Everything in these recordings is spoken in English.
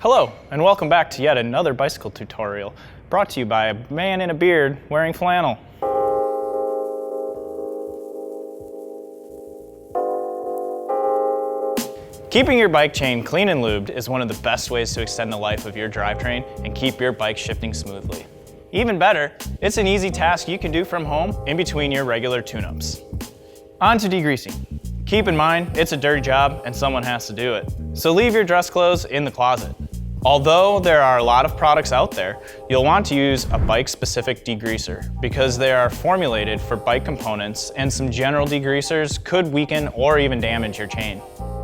Hello, and welcome back to yet another bicycle tutorial, brought to you by a man in a beard wearing flannel. Keeping your bike chain clean and lubed is one of the best ways to extend the life of your drivetrain and keep your bike shifting smoothly. Even better, it's an easy task you can do from home in between your regular tune-ups. On to degreasing. Keep in mind, it's a dirty job and someone has to do it, so leave your dress clothes in the closet. Although there are a lot of products out there, you'll want to use a bike-specific degreaser because they are formulated for bike components, and some general degreasers could weaken or even damage your chain.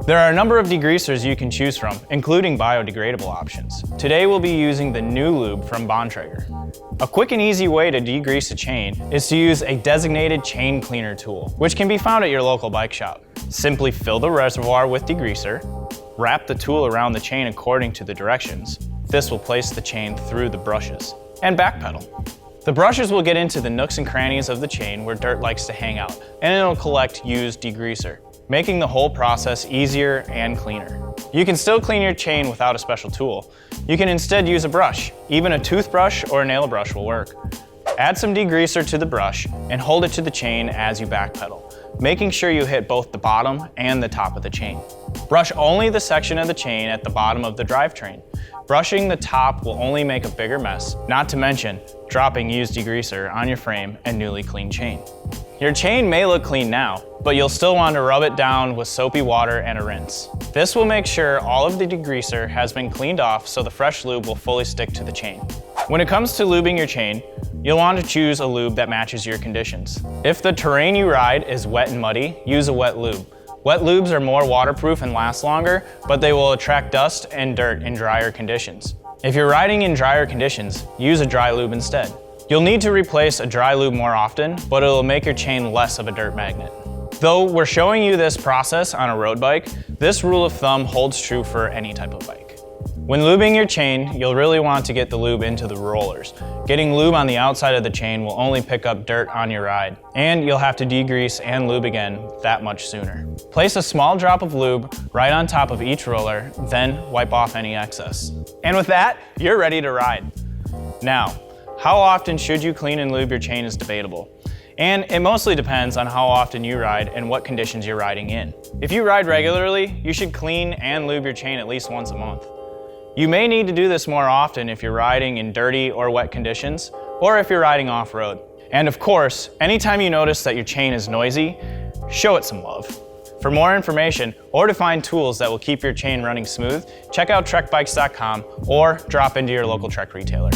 There are a number of degreasers you can choose from, including biodegradable options. Today we'll be using the new lube from Bontrager. A quick and easy way to degrease a chain is to use a designated chain cleaner tool, which can be found at your local bike shop. Simply fill the reservoir with degreaser, wrap the tool around the chain according to the directions. This will place the chain through the brushes, and backpedal. The brushes will get into the nooks and crannies of the chain where dirt likes to hang out, and it'll collect used degreaser, making the whole process easier and cleaner. You can still clean your chain without a special tool. You can instead use a brush. Even a toothbrush or a nail brush will work. Add some degreaser to the brush and hold it to the chain as you backpedal, making sure you hit both the bottom and the top of the chain. Brush only the section of the chain at the bottom of the drivetrain. Brushing the top will only make a bigger mess, not to mention dropping used degreaser on your frame and newly cleaned chain. Your chain may look clean now, but you'll still want to rub it down with soapy water and a rinse. This will make sure all of the degreaser has been cleaned off so the fresh lube will fully stick to the chain. When it comes to lubing your chain, you'll want to choose a lube that matches your conditions. If the terrain you ride is wet and muddy, use a wet lube. Wet lubes are more waterproof and last longer, but they will attract dust and dirt in drier conditions. If you're riding in drier conditions, use a dry lube instead. You'll need to replace a dry lube more often, but it'll make your chain less of a dirt magnet. Though we're showing you this process on a road bike, this rule of thumb holds true for any type of bike. When lubing your chain, you'll really want to get the lube into the rollers. Getting lube on the outside of the chain will only pick up dirt on your ride, and you'll have to degrease and lube again that much sooner. Place a small drop of lube right on top of each roller, then wipe off any excess. And with that, you're ready to ride. Now, how often should you clean and lube your chain is debatable. And it mostly depends on how often you ride and what conditions you're riding in. If you ride regularly, you should clean and lube your chain at least once a month. You may need to do this more often if you're riding in dirty or wet conditions, or if you're riding off-road. And of course, anytime you notice that your chain is noisy, show it some love. For more information, or to find tools that will keep your chain running smooth, check out trekbikes.com or drop into your local Trek retailer.